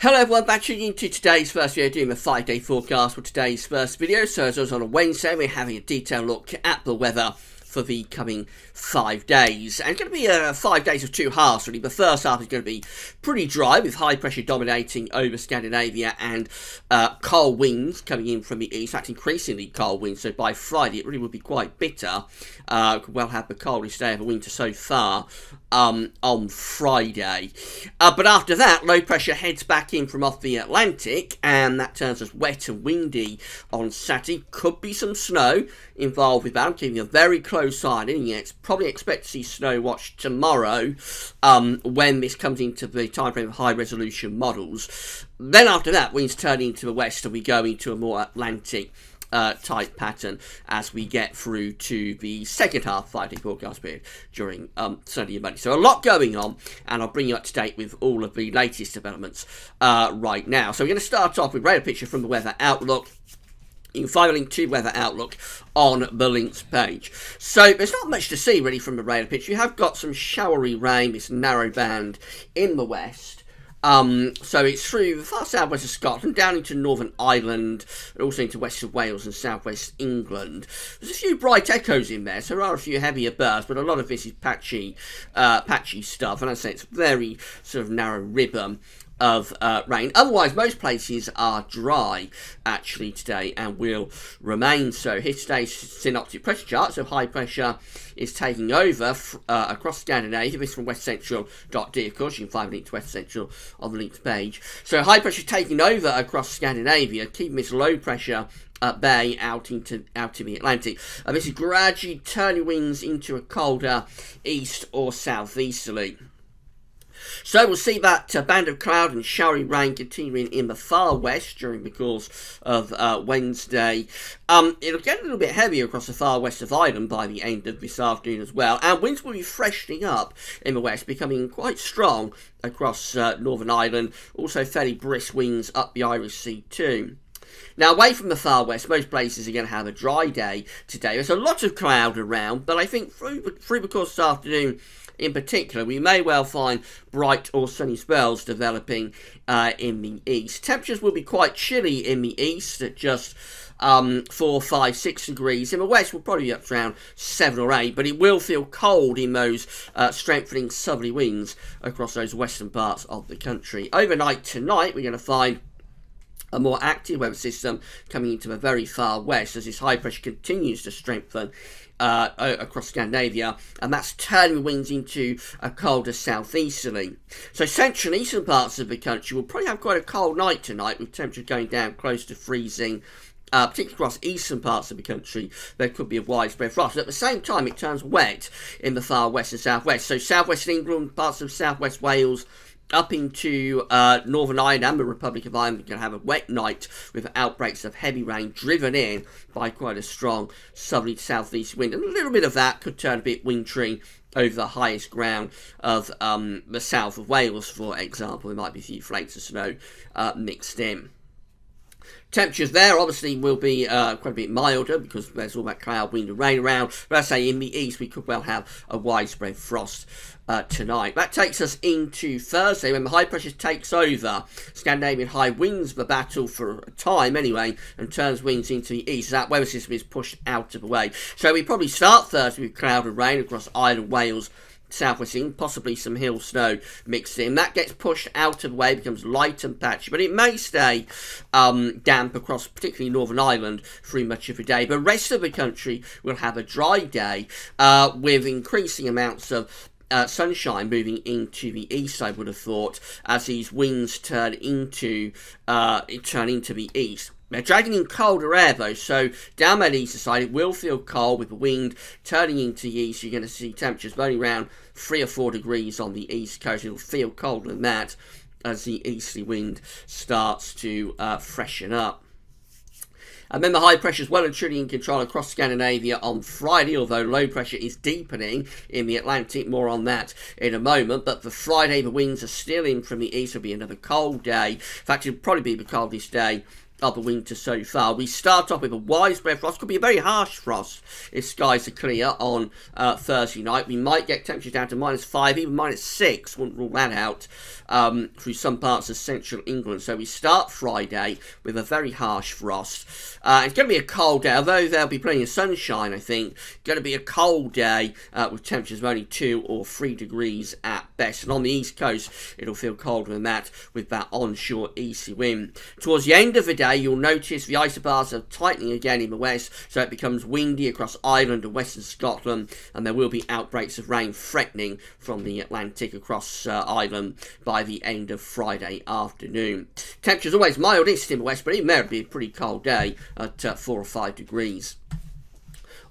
Hello everyone, back tuning into today's first video, doing a 5-day forecast for today's first video. So as I was on a Wednesday, we're having a detailed look at the weather for the coming 5 days. And it's going to be 5 days of two halves really. The first half is going to be pretty dry with high pressure dominating over Scandinavia and cold winds coming in from the east. That's increasingly cold winds, so by Friday it really will be quite bitter. Could well have the coldest day of the winter so far on Friday. But after that, low pressure heads back in from off the Atlantic, and that turns us wet and windy on Saturday. Could be some snow involved with that. I'm keeping a very close eye on it. Probably expect to see snow watch tomorrow when this comes into the time frame of high resolution models. Then after that, winds turn into the west and we go into a more Atlantic type pattern as we get through to the second half 5-day forecast period during Sunday and Monday. So a lot going on, and I'll bring you up to date with all of the latest developments right now. So we're going to start off with radar picture from the Weather Outlook. You can find a link to Weather Outlook on the links page. So there's not much to see really from the radar picture. You have got some showery rain, this narrow band in the west. So it's through the far southwest of Scotland, down into Northern Ireland, and also into west of Wales and southwest England. There's a few bright echoes in there, so there are a few heavier bursts, but a lot of this is patchy stuff, and I say it's a very sort of narrow ribbon of rain. Otherwise, most places are dry actually today and will remain so. Here's today's synoptic pressure chart. So high pressure is taking over across Scandinavia. This is from westcentral.d. Of course, you can find a link to West Central on the links page. So high pressure taking over across Scandinavia, keeping this low pressure bay out into the Atlantic. This is gradually turning winds into a colder east or southeasterly. So we'll see that band of cloud and showery rain continuing in the far west during the course of Wednesday. It'll get a little bit heavier across the far west of Ireland by the end of this afternoon as well. And winds will be freshening up in the west, becoming quite strong across Northern Ireland. Also fairly brisk winds up the Irish Sea too. Now, away from the far west, most places are going to have a dry day today. There's a lot of cloud around, but I think through the course this afternoon, in particular, we may well find bright or sunny spells developing in the east. Temperatures will be quite chilly in the east at just 4, 5, 6 degrees. In the west, we'll probably be up to around 7 or 8, but it will feel cold in those strengthening southerly winds across those western parts of the country. Overnight tonight, we're going to find a more active weather system coming into the very far west as this high pressure continues to strengthen across Scandinavia, and that's turning winds into a colder southeasterly. So central and eastern parts of the country will probably have quite a cold night tonight, with temperature going down close to freezing. Particularly across eastern parts of the country, there could be a widespread frost. At the same time, it turns wet in the far west and southwest. So southwest England, parts of southwest Wales, up into Northern Ireland and the Republic of Ireland, we're going to have a wet night with outbreaks of heavy rain driven in by quite a strong southerly to southeast wind. And a little bit of that could turn a bit wintry over the highest ground of the south of Wales, for example. There might be a few flakes of snow mixed in. Temperatures there obviously will be quite a bit milder because there's all that cloud, wind and rain around. But I say in the east we could well have a widespread frost tonight. That takes us into Thursday when the high pressure takes over. Scandinavian high wins the battle for a time anyway and turns winds into the east. So that weather system is pushed out of the way. So we probably start Thursday with cloud and rain across Ireland, Wales, southwest England, possibly some hill snow mixed in. That gets pushed out of the way, becomes light and patchy, but it may stay damp across particularly Northern Ireland through much of the day. The rest of the country will have a dry day with increasing amounts of sunshine moving into the east, I would have thought, as these winds turn into the east. They're dragging in colder air though, so down that eastern side it will feel cold with the wind turning into the east. You're going to see temperatures only around 3 or 4 degrees on the east coast. It'll feel colder than that as the easterly wind starts to freshen up. And then the high pressure is well and truly in control across Scandinavia on Friday, although low pressure is deepening in the Atlantic. More on that in a moment. But for Friday, the winds are still in from the east. It'll be another cold day. In fact, it'll probably be the coldest day of the winter so far. We start off with a widespread frost. Could be a very harsh frost if skies are clear on Thursday night. We might get temperatures down to -5, even -6. Wouldn't rule that out through some parts of central England. So we start Friday with a very harsh frost. It's going to be a cold day, although there'll be plenty of sunshine, I think. Going to be a cold day with temperatures of only 2 or 3 degrees at best. And on the east coast, it'll feel colder than that with that onshore easterly wind. Towards the end of the day, you'll notice the isobars are tightening again in the west, so it becomes windy across Ireland and western Scotland, and there will be outbreaks of rain threatening from the Atlantic across Ireland by the end of Friday afternoon. Temperatures always mildest in the west, but even there it'll be a pretty cold day at 4 or 5 degrees.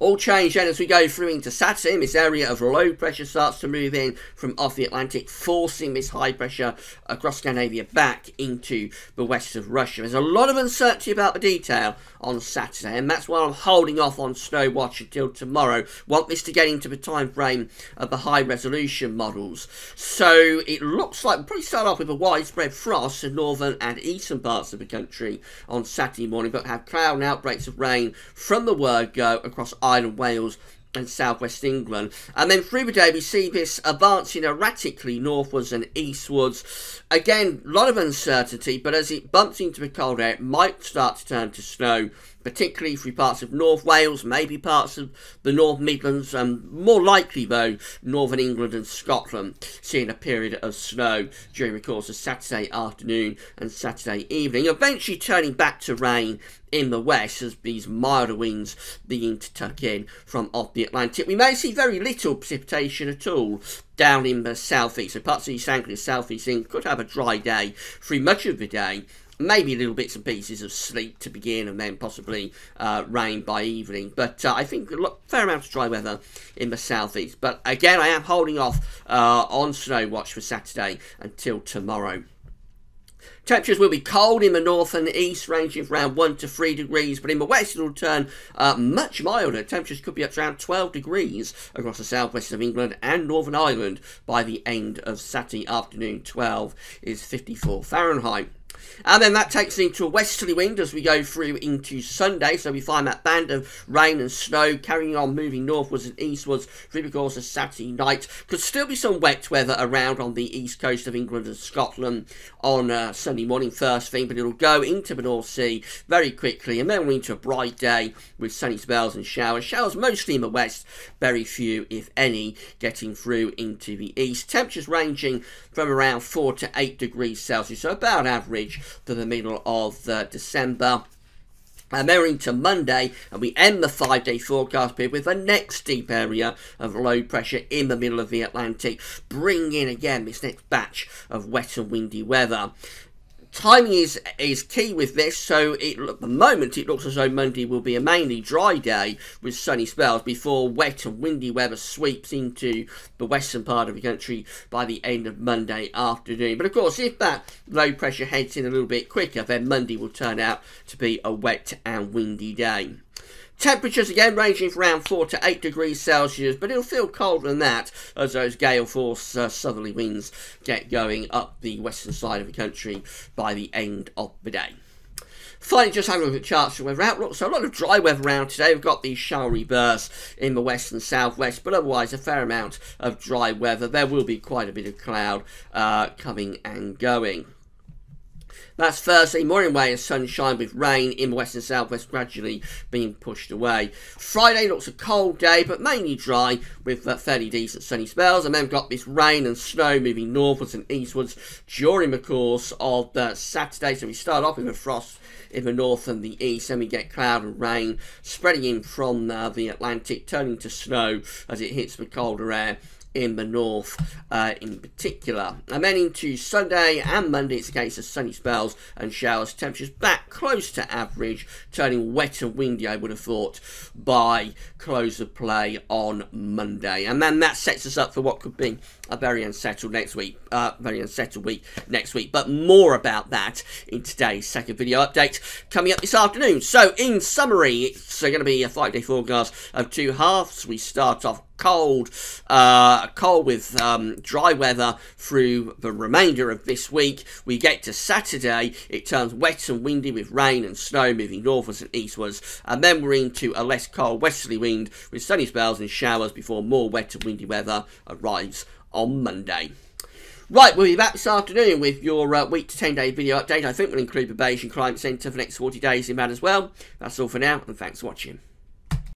All change then as we go through into Saturday. This area of low pressure starts to move in from off the Atlantic, forcing this high pressure across Scandinavia back into the west of Russia. There's a lot of uncertainty about the detail on Saturday, and that's why I'm holding off on snow watch until tomorrow. Want this to get into the time frame of the high resolution models. So it looks like we'll probably start off with a widespread frost in northern and eastern parts of the country on Saturday morning, but have cloud and outbreaks of rain from the word go across Ireland, Wales and southwest England. And then through the day we see this advancing erratically northwards and eastwards. Again, a lot of uncertainty, but as it bumps into the cold air, it might start to turn to snow, particularly through parts of North Wales, maybe parts of the North Midlands, and more likely though, Northern England and Scotland, seeing a period of snow during the course of Saturday afternoon and Saturday evening, eventually turning back to rain in the west as these milder winds begin to tuck in from off the Atlantic. We may see very little precipitation at all down in the southeast, so parts of East Anglia, southeast England could have a dry day through much of the day. Maybe little bits and pieces of sleet to begin and then possibly rain by evening. But I think a fair amount of dry weather in the southeast. But again, I am holding off on snow watch for Saturday until tomorrow. Temperatures will be cold in the north and the east, ranging from around 1 to 3 degrees, but in the west it will turn much milder. Temperatures could be up to around 12 degrees across the southwest of England and Northern Ireland by the end of Saturday afternoon. 12 is 54 Fahrenheit. And then that takes us into a westerly wind as we go through into Sunday. So we find that band of rain and snow carrying on moving northwards and eastwards through the course of Saturday night. Could still be some wet weather around on the east coast of England and Scotland on Sunday morning first thing, but it'll go into the North Sea very quickly, and then we're into a bright day with sunny spells and showers. Showers mostly in the west, very few if any getting through into the east. Temperatures ranging from around 4 to 8 degrees Celsius, so about average for the middle of December. And then we're into Monday, and we end the 5-day forecast period with the next deep area of low pressure in the middle of the Atlantic, bringing in again this next batch of wet and windy weather. Timing is key with this, so at the moment it looks as though Monday will be a mainly dry day with sunny spells before wet and windy weather sweeps into the western part of the country by the end of Monday afternoon. But of course, if that low pressure heads in a little bit quicker, then Monday will turn out to be a wet and windy day. Temperatures again ranging from around 4 to 8 degrees Celsius, but it'll feel colder than that as those gale force southerly winds get going up the western side of the country by the end of the day. Finally, just having a look at charts for weather outlook. So a lot of dry weather around today. We've got these showery bursts in the west and southwest, but otherwise a fair amount of dry weather. There will be quite a bit of cloud coming and going. That's Thursday morning way of sunshine with rain in the west and southwest gradually being pushed away. Friday looks a cold day but mainly dry with fairly decent sunny spells, and then we've got this rain and snow moving northwards and eastwards during the course of Saturday. So we start off with a frost in the north and the east, then we get cloud and rain spreading in from the Atlantic, turning to snow as it hits the colder air in the north in particular. And then into Sunday and Monday, it's a case of sunny spells and showers. Temperatures back close to average, turning wet and windy, I would have thought, by close of play on Monday. And then that sets us up for what could be a very unsettled week next week. But more about that in today's second video update coming up this afternoon. So in summary, it's going to be a 5-day forecast of 2 halves. We start off cold with dry weather through the remainder of this week. We get to Saturday, it turns wet and windy with rain and snow moving northwards and eastwards, and then we're into a less cold westerly wind with sunny spells and showers before more wet and windy weather arrives on Monday. Right, we'll be back this afternoon with your week to 10 day video update. I think we'll include the Beijing Climate Centre for the next 40 days in that as well. That's all for now, and thanks for watching.